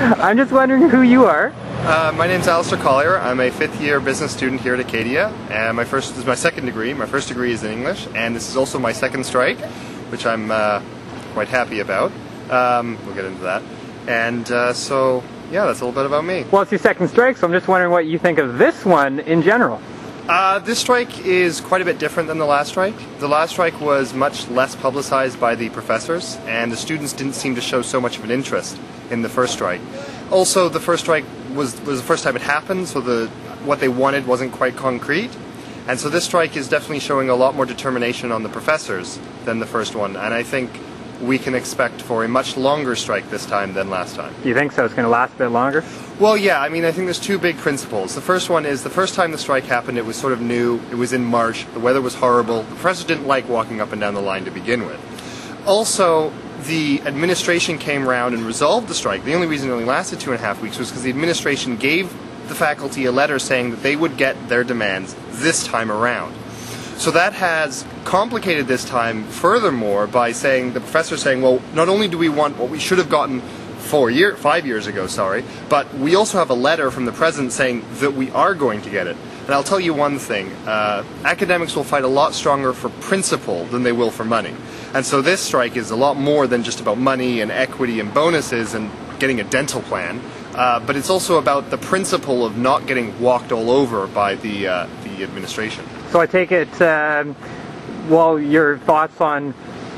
I'm just wondering who you are. My name's Alistair Collier. I'm a fifth-year business student here at Acadia, and this is my second degree. My first degree is in English, and this is also my second strike, which I'm quite happy about. We'll get into that. And so, yeah, that's a little bit about me. Well, it's your second strike, so I'm just wondering what you think of this one in general. This strike is quite a bit different than the last strike. The last strike was much less publicized by the professors, and the students didn't seem to show so much of an interest in the first strike. Also, the first strike was the first time it happened, so what they wanted wasn't quite concrete. And so this strike is definitely showing a lot more determination on the professors than the first one, and I think we can expect for a much longer strike this time than last time. Do you think so? It's going to last a bit longer? Well, yeah, I mean, I think there's two big principles. The first one is the first time the strike happened, it was sort of new, it was in March, the weather was horrible, the professors didn't like walking up and down the line to begin with. Also, the administration came around and resolved the strike. The only reason it only lasted 2.5 weeks was because the administration gave the faculty a letter saying that they would get their demands this time around. So that has complicated this time furthermore by saying, the professor saying, well, not only do we want what we should have gotten 5 years ago, but we also have a letter from the president saying that we are going to get it. And I'll tell you one thing, academics will fight a lot stronger for principle than they will for money. And so this strike is a lot more than just about money and equity and bonuses and getting a dental plan, but it's also about the principle of not getting walked all over by the administration. So I take it, well, your thoughts on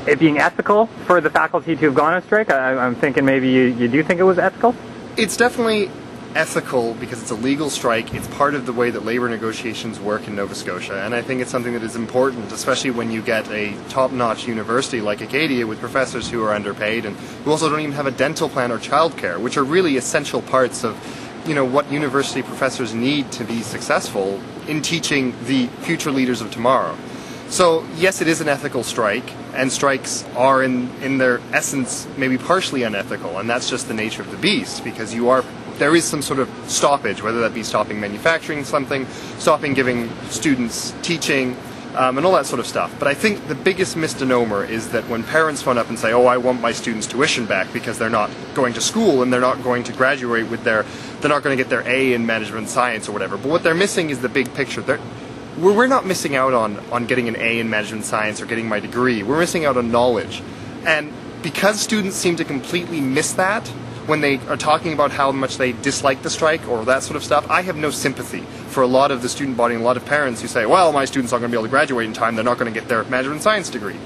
it being ethical for the faculty to have gone on strike? I'm thinking maybe you do think it was ethical? It's definitely ethical because it's a legal strike. It's part of the way that labor negotiations work in Nova Scotia, and I think it's something that is important, especially when you get a top-notch university like Acadia with professors who are underpaid and who also don't even have a dental plan or childcare, which are really essential parts of what university professors need to be successful in teaching the future leaders of tomorrow. So yes, it is an ethical strike, and strikes are in their essence maybe partially unethical, and that's just the nature of the beast, because there is some sort of stoppage, whether that be stopping manufacturing something, stopping giving students teaching, and all that sort of stuff. But I think the biggest misnomer is that when parents phone up and say, oh, I want my students' tuition back because they're not going to school and they're not going to graduate with they're not going to get their A in management science or whatever. But what they're missing is the big picture. We're not missing out on getting an A in management science or getting my degree. We're missing out on knowledge. And because students seem to completely miss that when they are talking about how much they dislike the strike or that sort of stuff, I have no sympathy for a lot of the student body and a lot of parents who say, well, my students aren't going to be able to graduate in time, they're not going to get their management science degree.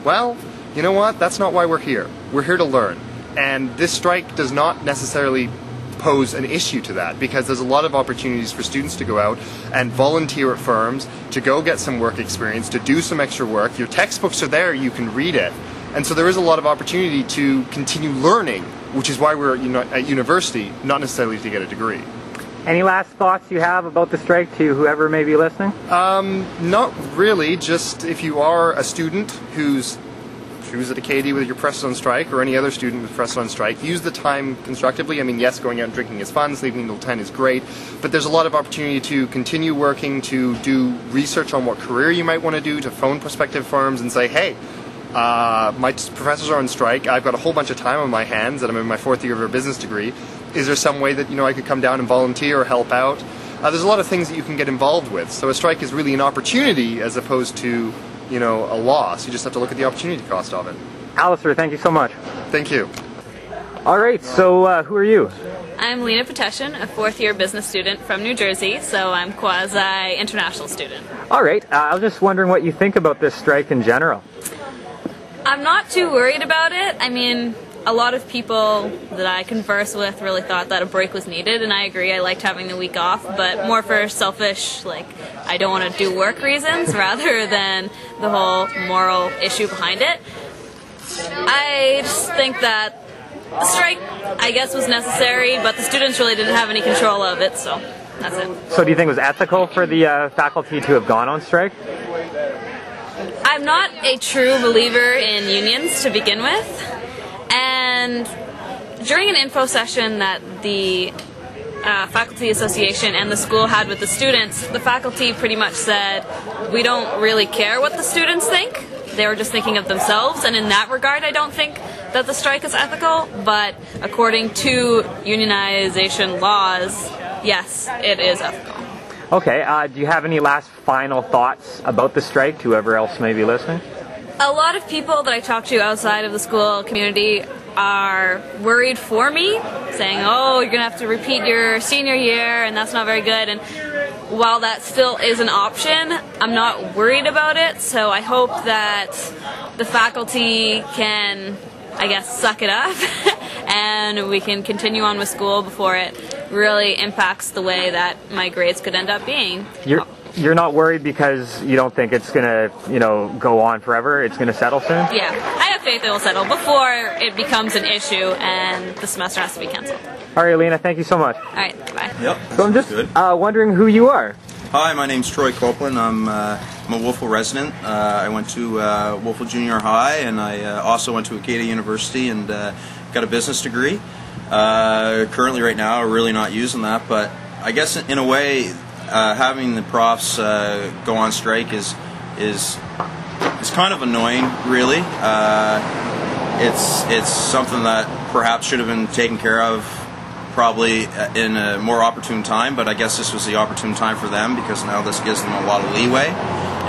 Well, you know what? That's not why we're here. We're here to learn. And this strike does not necessarily pose an issue to that, because there's a lot of opportunities for students to go out and volunteer at firms, to go get some work experience, to do some extra work. Your textbooks are there, you can read it. And so there is a lot of opportunity to continue learning, which is why we're at university, not necessarily to get a degree. Any last thoughts you have about the strike to whoever may be listening? Not really, just if you are a student who's at Acadia with your professors on strike, or any other student with professors on strike, use the time constructively. I mean, yes, going out and drinking is fun, sleeping until 10 is great, but there's a lot of opportunity to continue working, to do research on what career you might want to do, to phone prospective firms and say, hey, my professors are on strike, I've got a whole bunch of time on my hands, and I'm in my 4th year of a business degree. Is there some way that I could come down and volunteer or help out? There's a lot of things that you can get involved with. So a strike is really an opportunity as opposed to a loss. You just have to look at the opportunity cost of it. Alistair, thank you so much. Thank you. All right, so who are you? I'm Lena Peteshin, a 4th year business student from New Jersey, so I'm quasi-international student. All right, I was just wondering what you think about this strike in general. I'm not too worried about it. I mean, a lot of people that I converse with really thought that a break was needed, and I agree. I liked having the week off, but more for selfish, I don't want to do work reasons rather than the whole moral issue behind it. I just think that the strike, I guess, was necessary, but the students really didn't have any control of it, so that's it. So do you think it was ethical for the faculty to have gone on strike? I'm not a true believer in unions to begin with, and during an info session that the faculty association and the school had with the students, the faculty pretty much said, we don't really care what the students think, they were just thinking of themselves, and in that regard I don't think that the strike is ethical, but according to unionization laws, yes, it is ethical. Okay, do you have any last final thoughts about the strike to whoever else may be listening? A lot of people that I talk to outside of the school community are worried for me, saying, oh, you're going to have to repeat your senior year and that's not very good. And while that still is an option, I'm not worried about it, so I hope that the faculty can, I guess, suck it up and we can continue on with school before it really impacts the way that my grades could end up being. You're not worried because you don't think it's going to, go on forever? It's going to settle soon? Yeah, I have faith it will settle before it becomes an issue and the semester has to be canceled. All right, Alina, thank you so much. All right, bye. Yep. So I'm just wondering who you are. Hi, my name's Troy Copeland. I'm a Wolfville resident. I went to Wolfville Junior High, and I also went to Acadia University and got a business degree. Currently, right now, we're really not using that, but I guess in a way, having the profs go on strike is kind of annoying, really. It's something that perhaps should have been taken care of probably in a more opportune time, but I guess this was the opportune time for them because now this gives them a lot of leeway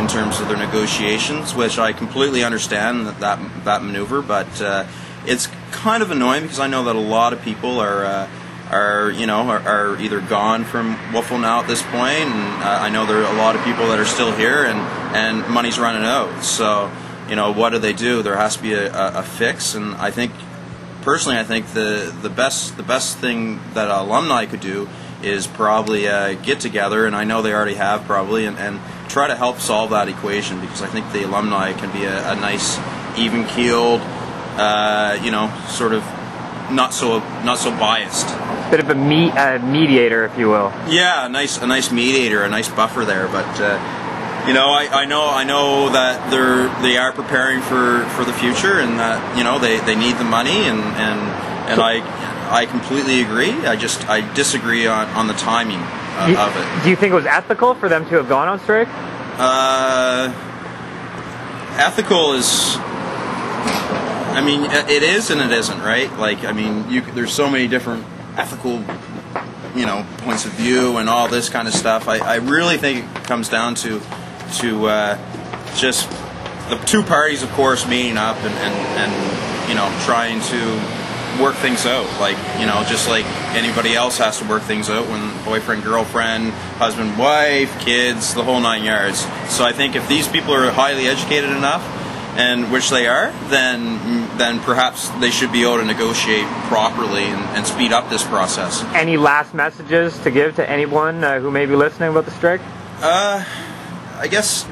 in terms of their negotiations, which I completely understand that maneuver, but it's kind of annoying because I know that a lot of people are either gone from Wolfville now at this point, and I know there are a lot of people that are still here, and money's running out. So, what do? There has to be a fix, and I think, personally, the best thing that alumni could do is probably get together, and I know they already have probably, and try to help solve that equation, because I think the alumni can be a nice, even-keeled, sort of not so biased. Bit of a mediator, if you will. Yeah, a nice mediator, a nice buffer there. But I know that they are preparing for the future, and that they need the money, and I completely agree. I disagree on the timing of it. Do you think it was ethical for them to have gone on strike? Ethical is. I mean, it is and it isn't, right? There's so many different ethical, points of view and all this kind of stuff. I really think it comes down to just the two parties, of course, meeting up and trying to work things out. Just like anybody else has to work things out when boyfriend, girlfriend, husband, wife, kids, the whole 9 yards. So I think if these people are highly educated enough, and which they are, then perhaps they should be able to negotiate properly and speed up this process. Any last messages to give to anyone who may be listening about the strike? I guess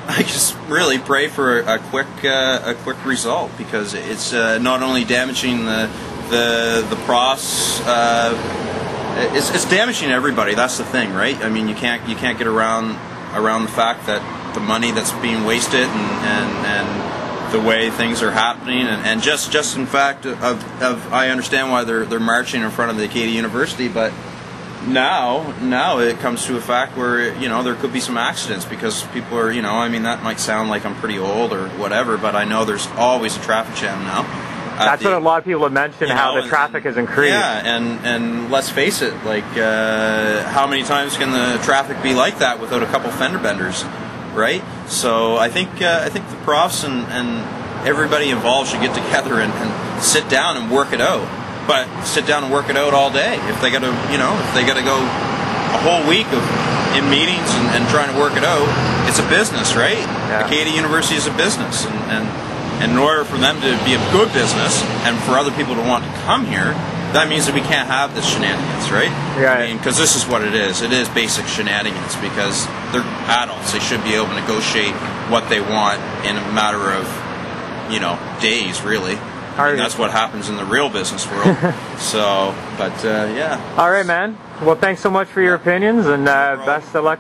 I just really pray for a quick result, because it's not only damaging the profs. It's damaging everybody. That's the thing, right? I mean, you can't get around the fact that the money that's being wasted and the way things are happening, and just in fact of I understand why they're marching in front of the Acadia University, but now it comes to a fact where there could be some accidents because people are that might sound like I'm pretty old or whatever, but I know there's always a traffic jam now. That's what a lot of people have mentioned, how the traffic has increased. Yeah, and let's face it, how many times can the traffic be like that without a couple fender benders? Right? So I think the profs and everybody involved should get together and sit down and work it out. But sit down and work it out all day. If they got to go a whole week in meetings and trying to work it out, it's a business, right? Yeah. Acadia University is a business, and in order for them to be a good business and for other people to want to come here, that means that we can't have this shenanigans, right? Yeah. I mean, because this is what it is. It is basic shenanigans, because they're adults. They should be able to negotiate what they want in a matter of, days, really. I mean, that's what happens in the real business world. So, but yeah. All right, man. Well, thanks so much for your opinions, and best of luck.